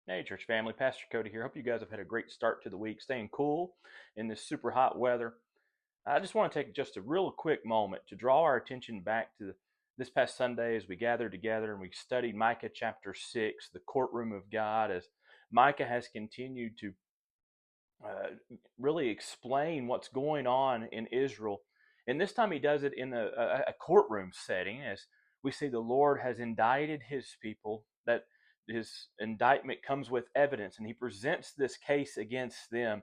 Hey, church family, Pastor Cody here. Hope you guys have had a great start to the week, staying cool in this super hot weather. I just want to take just a real quick moment to draw our attention back to this past Sunday as we gathered together and we studied Micah chapter 6, the courtroom of God, as Micah has continued to uh, really explain what's going on in Israel. And this time he does it in a courtroom setting, as we see the Lord has indicted his people, that his indictment comes with evidence, and he presents this case against them.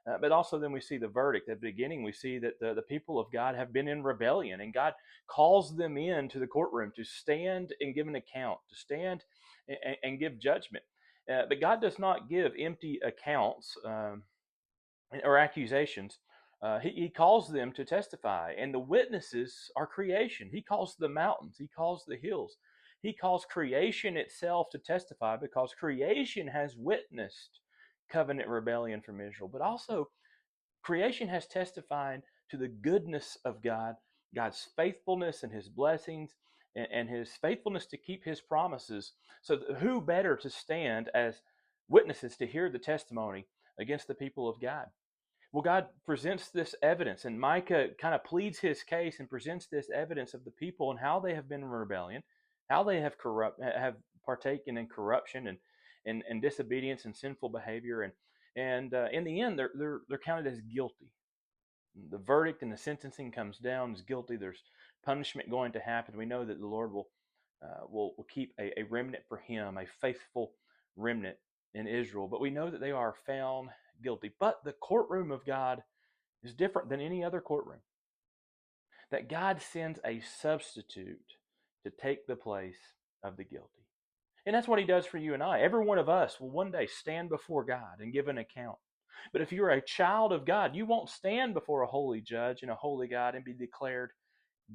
But also, then we see the verdict. At the beginning, we see that the people of God have been in rebellion, and God calls them into the courtroom to stand and give an account, to stand and give judgment. But God does not give empty accounts. Or accusations. He calls them to testify, and the witnesses are creation. He calls the mountains, he calls the hills, he calls creation itself to testify because creation has witnessed covenant rebellion from Israel, but also creation has testified to the goodness of God, God's faithfulness and his blessings, and his faithfulness to keep his promises. So, who better to stand as witnesses to hear the testimony against the people of God? Well, God presents this evidence, and Micah kind of pleads his case and presents this evidence of the people and how they have been in rebellion, how they have partaken in corruption and disobedience and sinful behavior, and in the end, they're counted as guilty. The verdict and the sentencing comes down as guilty. There's punishment going to happen. We know that the Lord will keep a remnant for Him, a faithful remnant in Israel. But we know that they are found guilty. But the courtroom of God is different than any other courtroom. That God sends a substitute to take the place of the guilty. And that's what He does for you and I. Every one of us will one day stand before God and give an account. But if you're a child of God, you won't stand before a holy judge and a holy God and be declared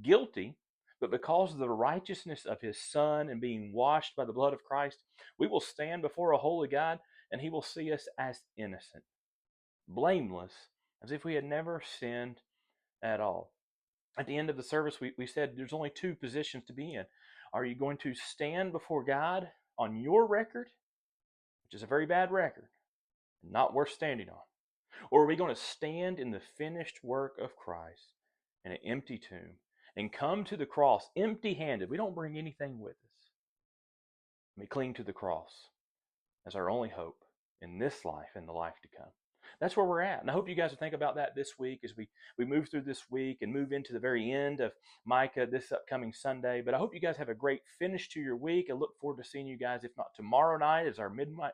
guilty. But because of the righteousness of His Son and being washed by the blood of Christ, we will stand before a holy God, and He will see us as innocent, blameless, as if we had never sinned at all. At the end of the service, we said there's only two positions to be in. Are you going to stand before God on your record, which is a very bad record, not worth standing on? Or are we going to stand in the finished work of Christ in an empty tomb and come to the cross empty handed? We don't bring anything with us. We cling to the cross as our only hope in this life and the life to come. That's where we're at. And I hope you guys will think about that this week as we move through this week and move into the very end of Micah this upcoming Sunday. But I hope you guys have a great finish to your week. I look forward to seeing you guys, if not tomorrow night, as our midnight